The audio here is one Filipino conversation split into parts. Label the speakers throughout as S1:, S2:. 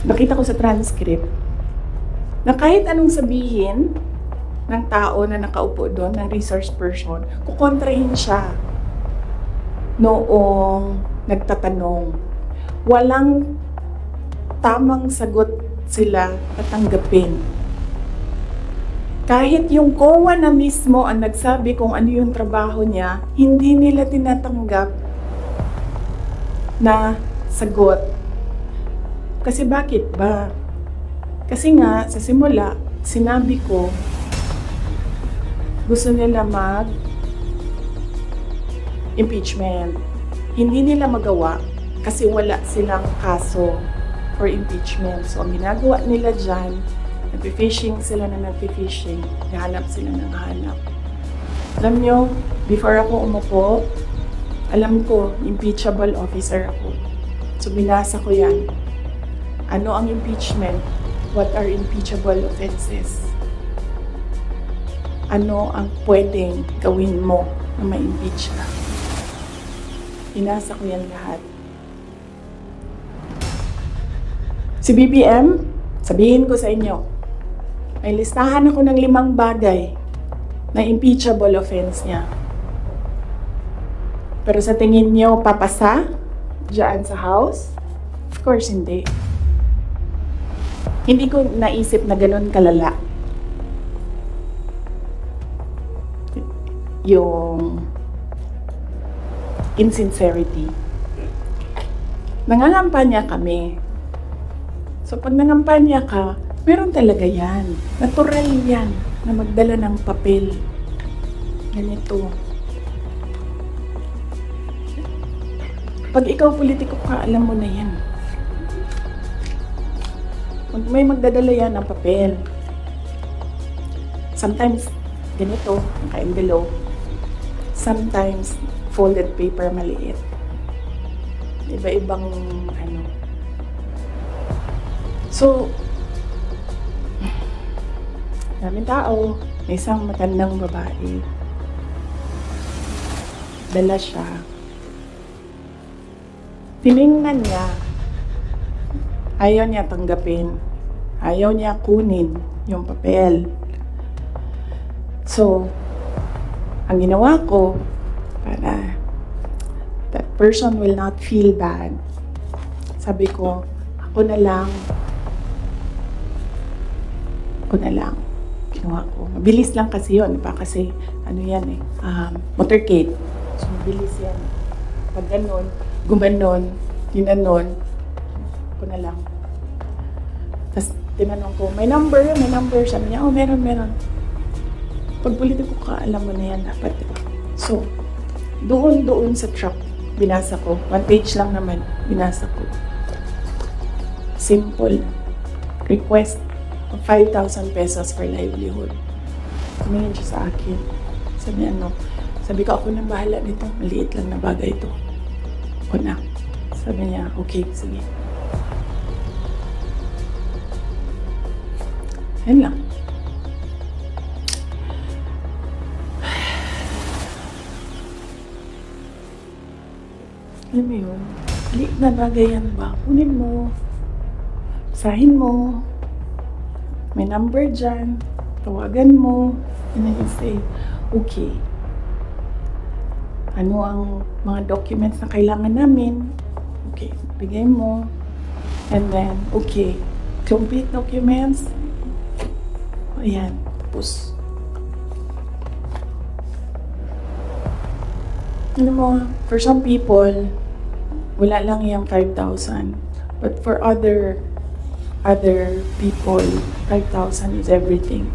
S1: nakita ko sa transcript na kahit anong sabihin ng tao na nakaupo doon, ng resource person, kukontrahin siya noong nagtatanong. Walang tamang sagot sila at tanggapin. Kahit yung COA na mismo ang nagsabi kung ano yung trabaho niya, hindi nila tinatanggap na sagot. Kasi bakit ba? Kasi nga, sa simula, sinabi ko, gusto nila mag-impeachment. Hindi nila magawa kasi wala silang kaso for impeachment. So, ang ginagawa nila dyan, nag-fishing sila na nag-fishing, hahanap sila ng hahanap. Alam nyo, before ako umupo, alam ko, impeachable officer ako. So, binasa ko yan. Ano ang impeachment? What are impeachable offenses? Ano ang pwedeng gawin mo na ma-impeach ka? Binasa ko yan lahat. Si BBM, sabihin ko sa inyo, may listahan ako ng 5 bagay na impeachable offense niya. Pero sa tingin niyo, papasa diyan sa House? Of course, hindi. Hindi ko naisip na ganun kalala yung insincerity. Nangangampanya kami. So, pag nangampanya ka, meron talaga yan. Natural yan na magdala ng papel. Ganito. Pag ikaw politiko ka, alam mo na yan. May magdadala yan ng papel. Sometimes, ganito, naka-envelope. Sometimes, folded paper maliit. Iba-ibang, So, daming tao, may isang matandang babae. Dala siya. Tiningnan niya. Ayaw niya tanggapin. Ayaw niya kunin yung papel. So, ang ginawa ko, para that person will not feel bad, sabi ko, ako na lang. Ginawa ko. Mabilis lang kasi yun. Kasi, motorcade. So, mabilis yan. Pag ganon, gumanon, ginanon, ako na lang. Tapos, tinanong ko, may number. Sabi niya, meron. Pag politiko ka, alam mo na yan dapat. So, doon sa truck, binasa ko. 1 page lang naman, binasa ko. Simple. Request of 5,000 pesos for livelihood. Tumingin siya sa akin. Sabi ko, ako nang bahala nito. Maliit lang na bagay ito. Ako na. Sabi niya, okay, sige. Yan lang. Alam mo yun, maliit na bagay yan ba? Kunin mo. Basahin mo. May number dyan. Tawagan mo. And then you say, okay. Ano ang mga documents na kailangan namin? Okay, bigay mo. And then, okay. Complete documents. Ayan, tapos. Ano mo, for some people, wala lang yung 5,000. But for other people, 5,000 is everything.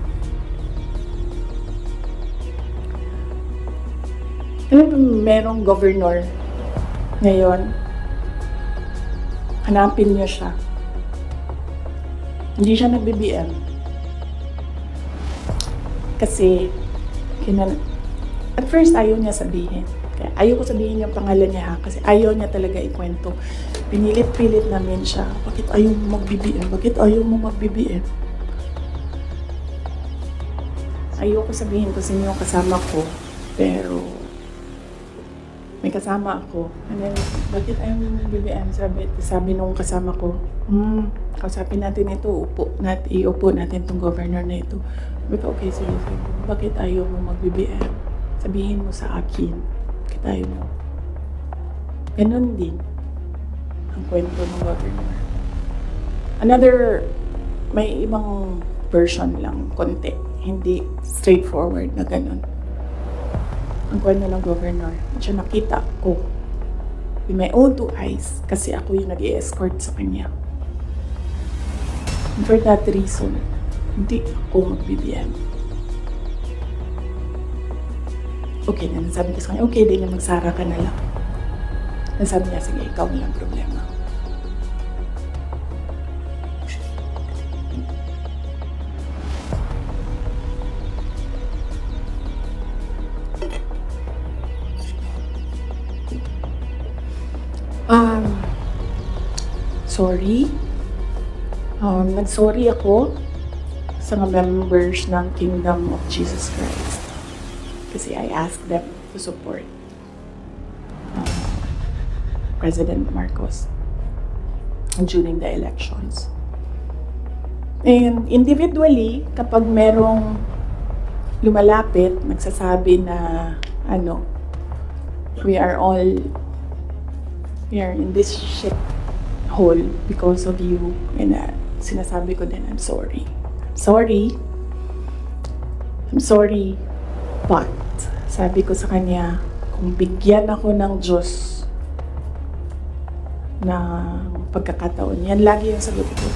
S1: Alam mo, merong governor ngayon, hanapin niyo siya. Hindi siya nag-BBM. Kasi, at first ayaw niya sabihin. Kaya ayaw ko sabihin yung pangalan niya kasi ayaw niya talaga ikwento. Pinilit-pilit namin siya. Bakit ayaw mo mag-BBM? Bakit ayaw mo mag-BBM? Ayaw ko sabihin kung sino yung kasama ko. Pero, may kasama ako. And then, bakit ayaw mo ng BBM? Sabi nung kasama ko, kausapin natin ito, iupo natin itong governor na ito. Sabi ko, okay, sige. Bakit ayaw mo mag-BBM? Sabihin mo sa akin. Bakit ayaw mo? Ganon din ang kwento ng governor. May ibang version lang, konti. Hindi straightforward na ganon. Ang kwento ng governor, siya nakita ko with my own two eyes kasi ako yung nag-i-escort sa kanya. And for that reason, hindi ako mag-BBM. Okay na, nasabi ko sa kanya, okay din na magsara ka na lang. Nasabi niya, sige, ikaw na lang problema. Sorry. Nag-sorry ako sa mga members ng Kingdom of Jesus Christ. Kasi I asked them to support President Marcos during the elections. And individually, kapag merong lumalapit, nagsasabi na we are in this shit hole because of you, and sinasabi ko din, I'm sorry, but sabi ko sa kanya, kung bigyan ako ng Diyos ng pagkakataon, yan lagi yung sagot ko,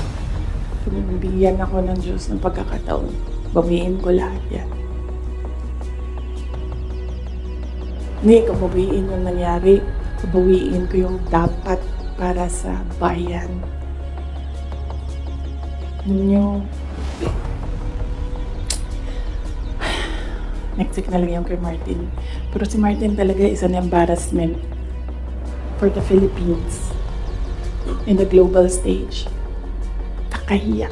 S1: kung bigyan ako ng Diyos ng pagkakataon, bawiin ko lahat yan. Hindi ko bawiin yung nangyari, bawiin ko yung dapat para sa bayan. Yun next week na lang yung kay Martin. Pero si Martin talaga is an embarrassment for the Philippines in the global stage. Kakahiya.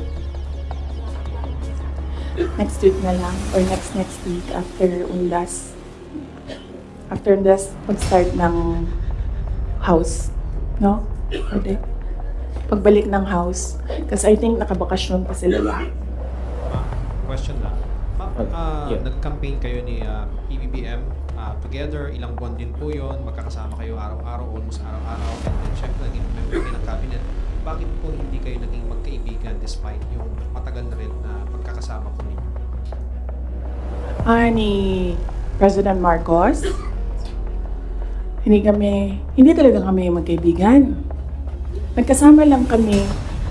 S1: Next week na lang or next week after undas. Pag-start ng house. No? Pwede. Pagbalik ng house. Kasi I think nakabakasyon pa sila lahat.
S2: Question lang. Nag-campaign kayo ni PBBM together. Ilang buwan din po yun. Magkakasama kayo araw-araw, almost araw-araw. And then syempre, naging member kayo ng cabinet. Bakit po hindi kayo naging magkaibigan despite yung matagal na rin na pagkakasama po ninyo?
S1: Ni President Marcos, hindi talaga kami magkaibigan. Nagkasama lang kami,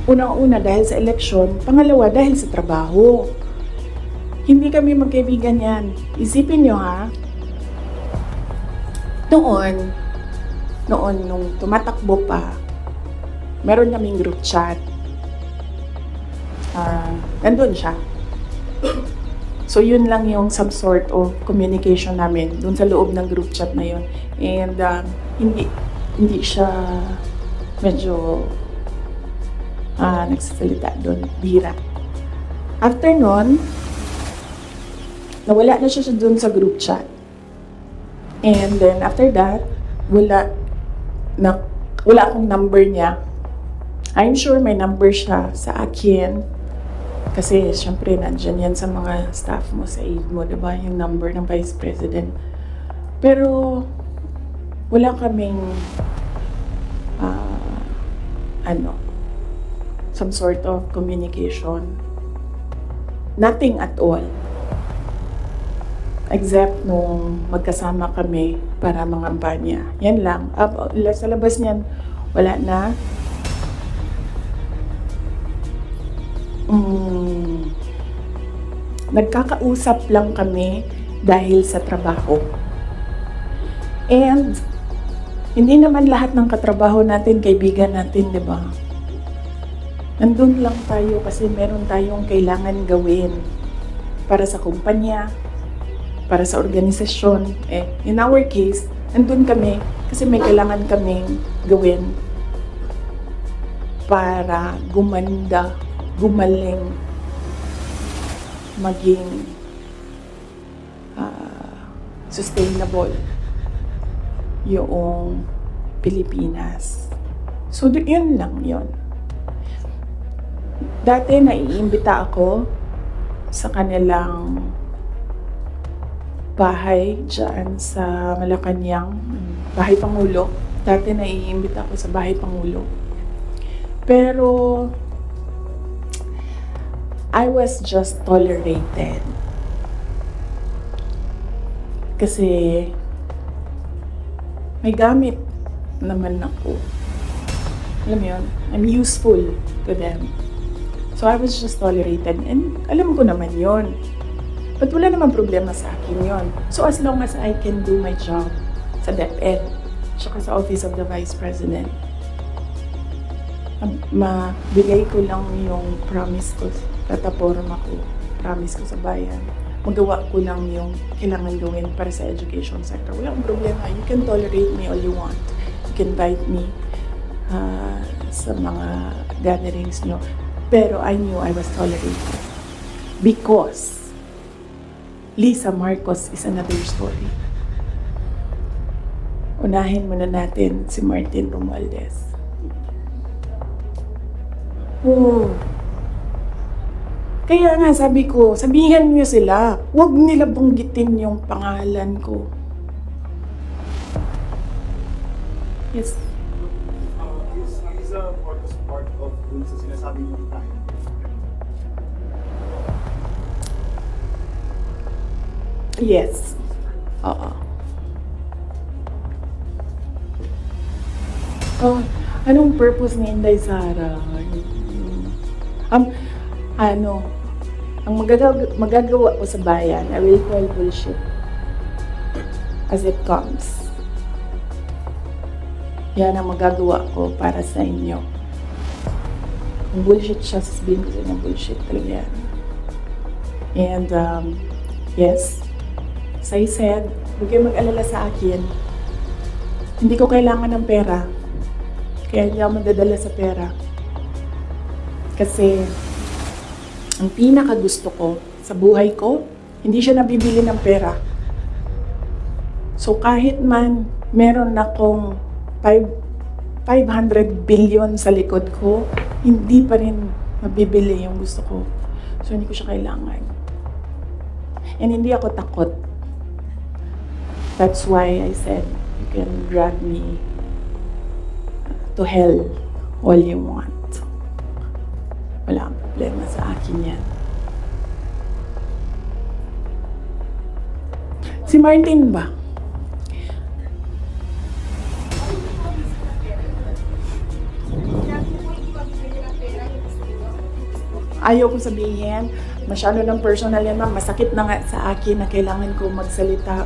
S1: unang-una dahil sa eleksyon, pangalawa dahil sa trabaho. Hindi kami magkaibigan yan. Isipin nyo ha, noon nung tumatakbo pa, meron kaming group chat. Nandun siya. So yun lang yung some sort of communication namin dun sa loob ng group chat na yun. And hindi siya medyo nagsasalita dun, bihira. After nun, nawala na siya dun sa group chat. And then after that, wala akong number niya. I'm sure may number siya sa akin. Kasi, syempre, nandyan yan sa mga staff mo, sa aide mo, diba? Yung number ng Vice President. Pero, wala kaming, some sort of communication. Nothing at all. Except nung magkasama kami para mangampanya. Yan lang. Sa labas niyan, wala na. Nagkakausap lang kami dahil sa trabaho. And hindi naman lahat ng katrabaho natin kaibigan natin, 'di ba? Nandun lang tayo kasi meron tayong kailangan gawin para sa kumpanya, para sa organisasyon. In our case, nandun kami kasi may kailangan kaming gawin para gumanda, gumaling, maging sustainable yung Pilipinas. So, yun lang yun. Dati naiimbita ako sa kanilang bahay dyan sa Malacanang, Bahay Pangulo. Dati naiimbita ako sa Bahay Pangulo. Pero I was just tolerated. Kasi may gamit naman ako. Alam mo yun? I'm useful to them. So I was just tolerated. And alam ko naman yun. But wala naman problema sa akin yun. So as long as I can do my job sa DepEd, tsaka sa Office of the Vice President, mabigay ko lang yung promise ko, tataporma ko, promise ko sa bayan. Magawa ko lang yung kailangan gawin para sa education sector. Walang problema. You can tolerate me all you want. You can invite me sa mga gatherings nyo. Pero I knew I was tolerated. Because Lisa Marcos is another story. Unahin muna natin si Martin Romualdez. Oh. Kaya nga sabi ko, sabihan niyo sila, huwag nila banggitin yung pangalan ko. Yes.
S3: Is Marcos part of dun sa sinasabi mong time?
S1: Yes. Oo. Oh, anong purpose ni Inday Sara? Ang magagawa ko sa bayan, I will call bullshit as it comes. Yan ang magagawa ko para sa inyo. Kung bullshit siya, sasabihin ko sa inyo, bullshit talaga yan. And, yes, as I said, huwag kayo mag-alala sa akin. Hindi ko kailangan ng pera. Kaya hindi ako madadala sa pera. Kasi, ang pinaka gusto ko sa buhay ko, hindi siya nabibili ng pera. So kahit man meron akong 500 billion sa likod ko, hindi pa rin mabibili yung gusto ko. So hindi ko siya kailangan. And hindi ako takot. That's why I said, you can drag me to hell all you want. Wala akong problema sa akin yan. Si Martin ba? Ayaw ko sabihin, masyado ng personal yan, ma'am. Masakit na nga sa akin na kailangan ko magsalita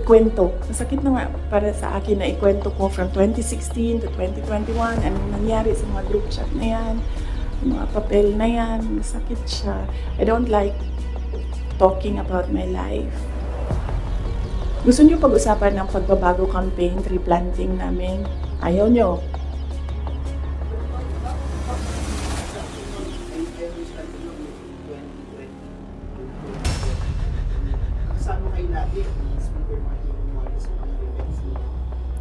S1: kwento. Masakit na nga para sa akin na ikwento ko from 2016 to 2021, anong nangyari sa mga group chat na yan, mga papel na yan, masakit siya. I don't like talking about my life. Gusto niyo pag-usapan ng pagbabago campaign, tree planting namin? Ayaw niyo.
S3: Kasama kayo lagi ang Speaker Martin Romualdez sa mga events ni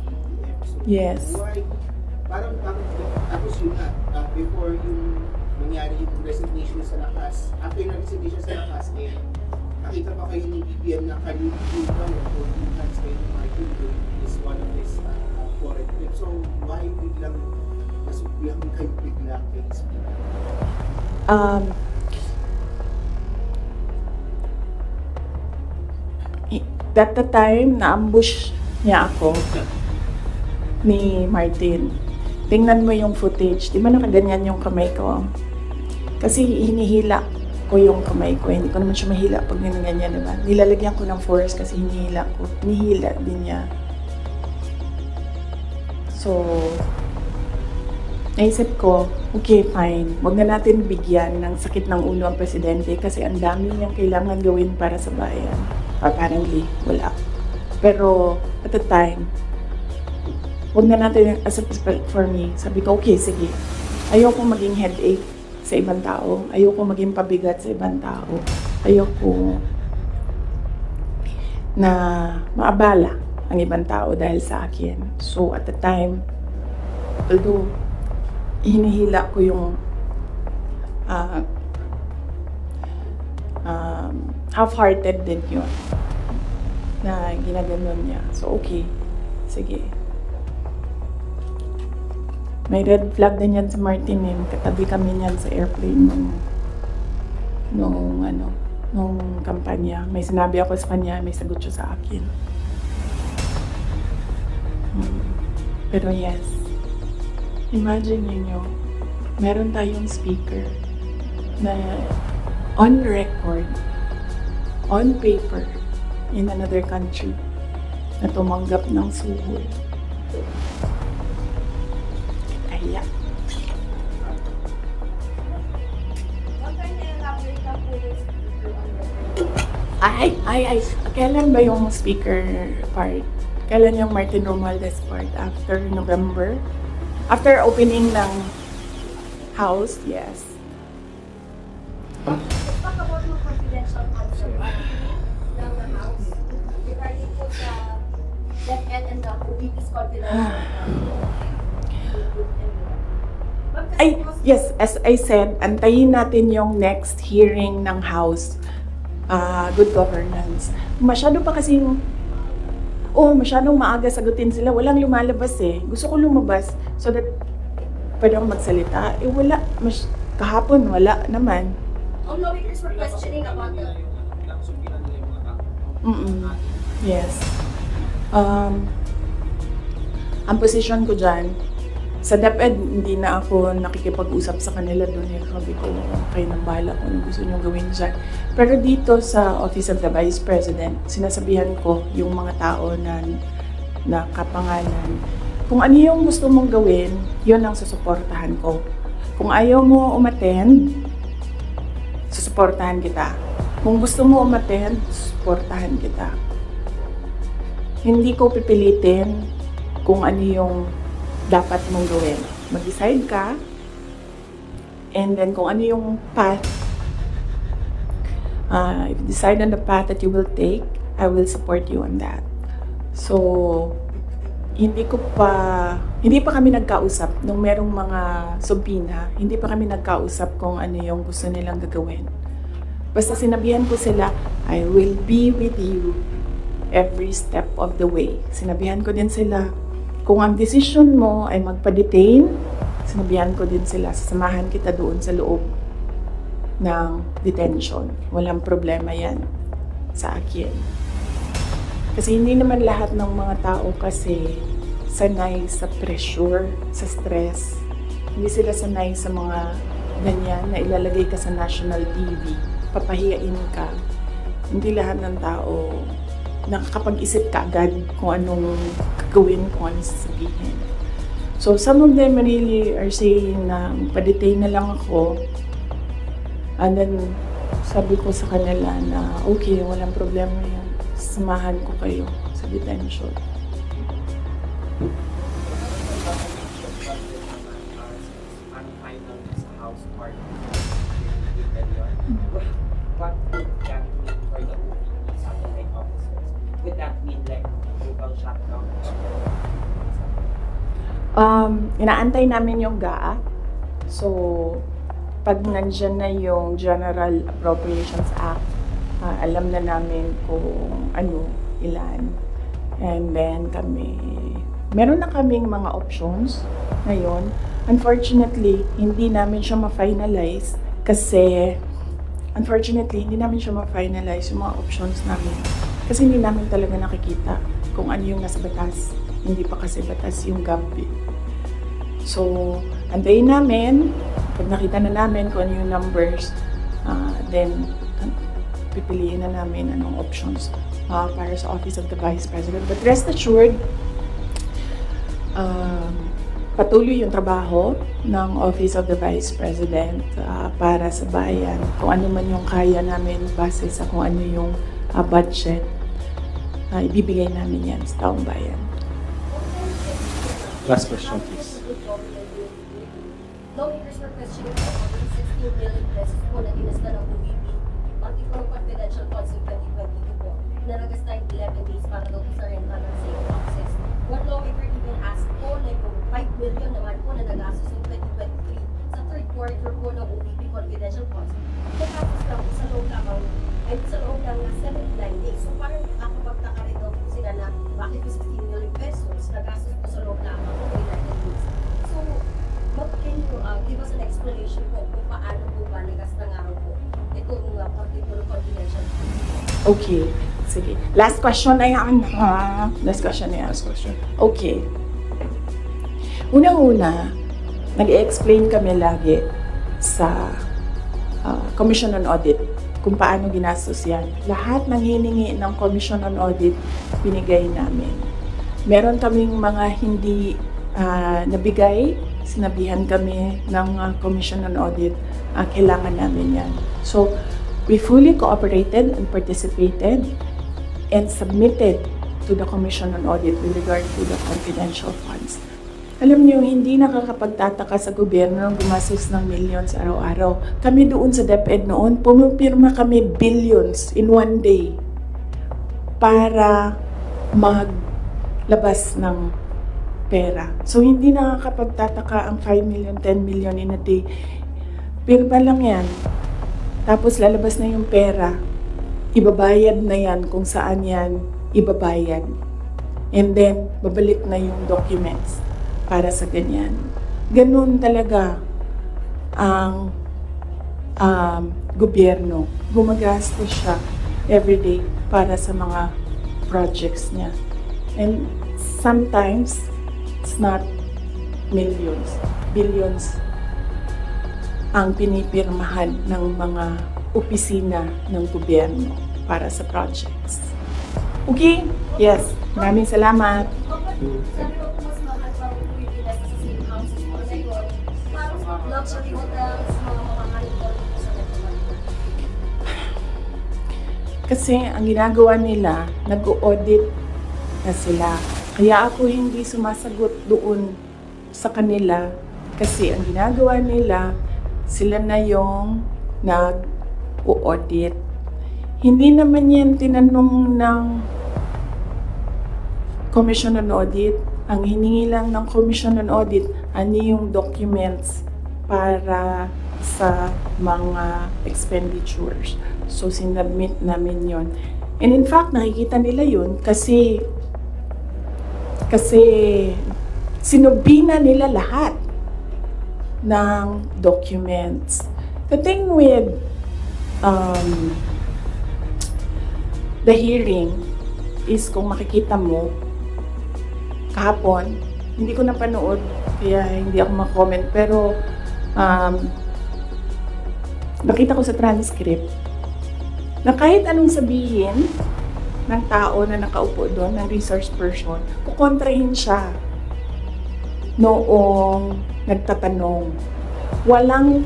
S3: PBBM. So,
S1: Yes.
S3: why, parang tapos yun before yung nangyari yung resignation sa lakas, after na resignation sa lakas, nakita pa kayo ni BBM na kanina daw o yung hands kayo ni Martin is one of his foreign trips. So why biglang nasubiyang kayo bigla kay Speaker?
S1: That the time, na-ambush niya ako ni Martin. Tingnan mo yung footage. Di ba nakaganyan yung kamay ko? Kasi hinihila ko yung kamay ko. Hindi ko naman siya mahila pag ninaganyan, diba? Nilalagyan ko ng force kasi hinihila ko. Hinihila din niya. So, naisip ko, okay, fine. Huwag na natin bigyan ng sakit ng ulo ang presidente kasi ang dami niyang kailangan gawin para sa bayan. Apparently, wala. Pero, at the time, huwag na natin, for me, sabi ko, okay, sige. Ayoko maging headache sa ibang tao. Ayoko maging pabigat sa ibang tao. Ayoko na maabala ang ibang tao dahil sa akin. So at the time, although hinihila ko yung half-hearted din yun na ginaganon niya. So okay, sige. May red flag din yan sa Martin. Katabi kami niyan sa airplane nung kampanya. May sinabi ako sa kanya, may sagot siya sa akin. Pero yes, imagine niyo, meron tayong speaker na on record, on paper, in another country, na tumanggap ng suhol. Kaya. Ay, kailan ba yung speaker part? Kailan yung Martin Romualdez part? After November? After opening ng house? Yes.
S4: Let's talk about yung confidential concept ng the house regarding po sa DepEd and the OVP's confidential.
S1: Ay, yes, as I said, antayin natin yung next hearing ng House, Good Governance. Masyadong maaga sagutin sila. Walang lumalabas eh. Gusto ko lumabas so that pwede akong magsalita. Wala. Kahapon, wala naman.
S4: All lawmakers were questioning about the
S1: Yes. Ang position ko dyan, sa DepEd, hindi na ako nakikipag-usap sa kanila doon. Sabi ko, kayo nang bahala kung ano gusto nyo gawin dyan. Pero dito sa Office of the Vice President, sinasabihan ko yung mga tao na kapangalan. Kung ano yung gusto mong gawin, yun ang susuportahan ko. Kung ayaw mo umattend, susuportahan kita. Kung gusto mo umattend, susuportahan kita. Hindi ko pipilitin kung ano yung dapat mong gawin. Mag-decide ka, and then kung ano yung path, if you decide on the path that you will take, I will support you on that. So, hindi pa kami nagkausap nung merong mga subpoena, hindi pa kami nagkausap kung ano yung gusto nilang gagawin. Basta sinabihan ko sila, I will be with you every step of the way. Sinabihan ko din sila, kung ang decision mo ay magpa-detain, sinabihan ko din sila, sasamahan kita doon sa loob ng detention. Walang problema yan sa akin. Kasi hindi naman lahat ng mga tao kasi sanay sa pressure, sa stress. Hindi sila sanay sa mga ganyan na ilalagay ka sa national TV, papahiyain ka. Hindi lahat ng tao nakakapag-isip ka agad kung anong gagawin, kung anong sasabihin. So, some of them really are saying na pa-detain na lang ako. And then, sabi ko sa kanila na okay, walang problema yan. Samahan ko kayo sa detention.
S5: What would that mean for the OVP satellite officers? Would that mean like total shutdown?
S1: Inaantay namin yung GAA. So, pag nandyan na yung General Appropriations Act, alam na namin kung ano, ilan. And then meron na kaming mga options ngayon. Unfortunately, hindi namin siya ma-finalize kasi yung mga options namin. Kasi hindi namin talaga nakikita kung ano yung nasa batas. Hindi pa kasi batas yung GAB. So, antayin namin. Pag nakita na namin kung ano yung numbers, then pipiliin na namin anong options para sa Office of the Vice President. But rest assured, patuloy yung trabaho ng Office of the Vice President para sa bayan. Kung ano man yung kaya namin base sa kung ano yung budget, ibibigay namin yan sa taong bayan.
S6: Last question, please.
S4: Lawmakers were questioning about yung 16 million pesos po na dinasta ng OVP, particular confidential funds in 2022 po, na nag-start 11 days para daw po sa rental ng safe houses. One lawmaker even asked po na yung 5 million naman po na nagastos ng 2023 sa third quarter po ng OVP confidential funds. Natapos lang po sa loob lamang ay sa loob ng 79 days. So parang nakakapagtaka rin daw po sila na bakit po 16 million pesos nagastos po sa loob lamang ng 11 days. So, can you give us an explanation po kung paano po ba nagasta nga raw po itong particular confidential funds?
S1: Okay, sige. Last question na yan, ha? Last question na yan.
S2: Last question.
S1: Okay. Unang-una, nag-explain kami lagi sa Commission on Audit kung paano ginastos yan. Lahat ng hiningi ng Commission on Audit, binigay namin. Meron kaming mga hindi nabigay, sinabihan kami ng Commission on Audit, kailangan namin yan. So, we fully cooperated and participated and submitted to the Commission on Audit with regard to the confidential funds. Alam niyo, hindi nakakapagtataka sa gobyerno ng gumastos ng millions araw-araw. Kami doon sa DepEd noon, pumipirma kami billions in one day para maglabas ng pera. So, hindi nakakapagtataka ang 5 million, 10 million in a day. Pirma lang yan. Tapos lalabas na yung pera. Ibabayad na yan kung saan yan ibabayad. And then, babalik na yung documents para sa ganyan. Ganun talaga ang gobyerno. Gumagastos siya everyday para sa mga projects niya. And sometimes, it's not millions, billions ang pinipirmahan ng mga opisina ng gobyerno para sa projects. Okay? Yes. Maraming salamat.
S4: Sabi ko po mas mahal pa po yung ilas sa safe houses po na yun. Parang luxury hotels, mga mamahalin po sa Metro.
S1: Kasi ang ginagawa nila, nag-audit na sila. Kaya ako hindi sumasagot doon sa kanila kasi ang ginagawa nila, sila na yung nag-audit. Hindi naman yan tinanong ng Commission on Audit. Ang hiningi lang ng Commission on Audit, ano yung documents para sa mga expenditures. So, sinubmit namin yon. And in fact, nakikita nila yun kasi sinubina nila lahat ng documents. The thing with the hearing is kung makikita mo kahapon, hindi ko napanood kaya hindi ako mag-comment pero nakita ko sa transcript na kahit anong sabihin ng tao na nakaupo doon, ng resource person, kukontrahin siya noong nagtatanong. Walang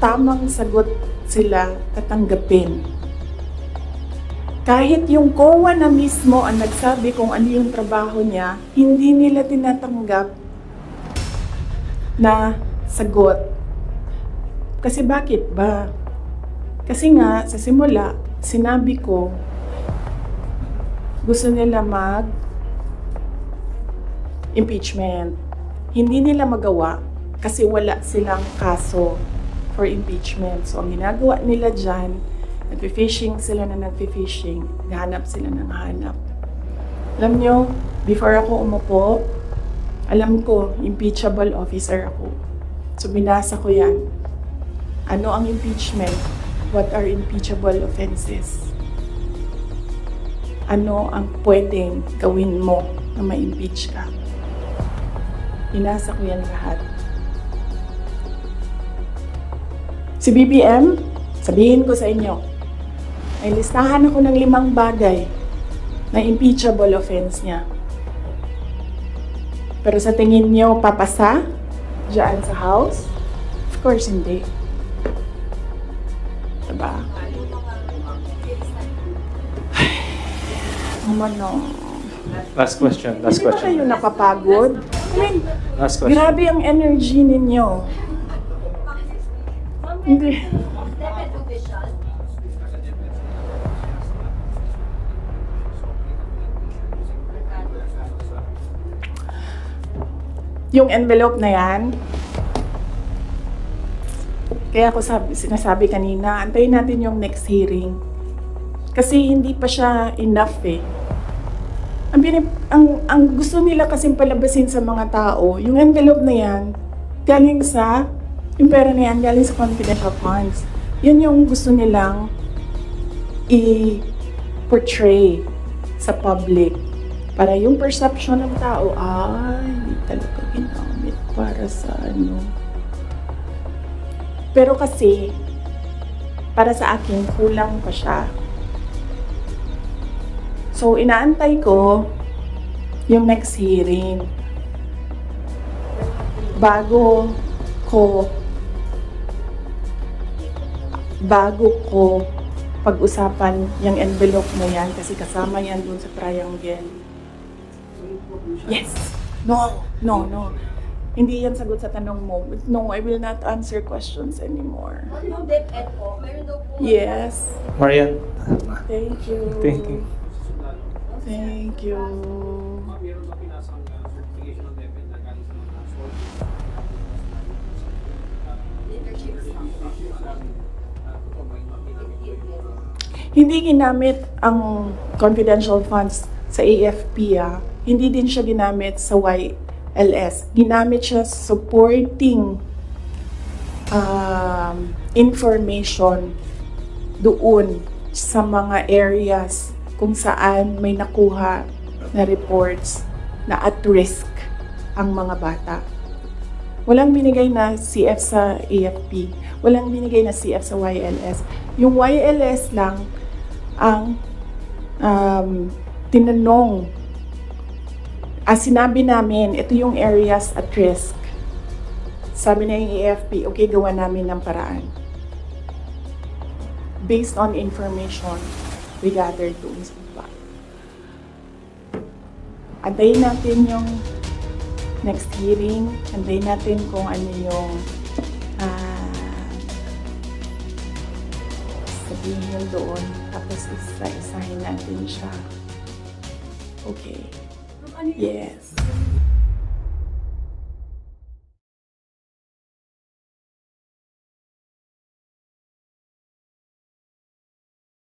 S1: tamang sagot sila tatanggapin. Kahit yung COA na mismo ang nagsabi kung ano yung trabaho niya, hindi nila tinatanggap na sagot. Kasi bakit ba? Kasi nga, sa simula, sinabi ko, gusto nila impeachment. Hindi nila magawa kasi wala silang kaso for impeachment. So, ang ginagawa nila dyan, nagpi-fishing sila na nagpi-fishing, nahanap sila ng hanap. Alam nyo, before ako umupo, alam ko, impeachable officer ako. So, binasa ko yan. Ano ang impeachment? What are impeachable offenses? Ano ang pwedeng gawin mo na ma-impeach ka? Binasa ko yan lahat. Si BBM, sabihin ko sa inyo, ay listahan ako ng 5 bagay na impeachable offense niya. Pero sa tingin niyo, papasa dyan sa House? Of course, hindi. Diba?
S6: Last question. Last
S1: Hindi ba kayo
S6: question.
S1: napapagod? I mean,
S6: Last question.
S1: grabe ang energy ninyo. Hindi.
S4: DepEd official.
S1: yung envelope na yan, kaya ako sinasabi kanina, antayin natin yung next hearing. Kasi hindi pa siya enough eh. Ang gusto nila kasing palabasin sa mga tao, yung envelope na yan, galing sa, yung pera na yan, galing sa confidential funds. Yan yung gusto nilang i-portray sa public. Para yung perception ng tao, hindi talaga ginamit para sa ano. Pero kasi, para sa akin, kulang pa siya. So, inaantay ko yung next hearing. Bago ko pag-usapan yung envelope na yan kasi kasama yan dun sa triangle. Yes. No. Hindi yan sagot sa tanong mo. No, I will not answer questions anymore.
S4: Yung DepEd po, meron daw po.
S1: Yes.
S6: Marian.
S1: Thank you.
S6: Thank you.
S1: Thank you.
S2: Ma'am, meron ba pinasang certification ng DepEd na galing sa mga sources?
S4: Leadership
S1: Hindi ginamit ang confidential funds sa AFP. Hindi din siya ginamit sa YLS. Ginamit siya supporting information doon sa mga areas kung saan may nakuha na reports na at risk ang mga bata. Walang binigay na CF sa AFP. Walang binigay na CF sa YLS. Yung YLS lang ang tinanong. Sinabi namin, ito yung areas at risk. Sabi na yung AFP, okay, gawa namin ng paraan. Based on information we gathered doon sa baba. Antayin natin yung next hearing. Antayin natin kung ano yung sabihin doon. Tapos isa-isahin natin siya. Okay. Yes.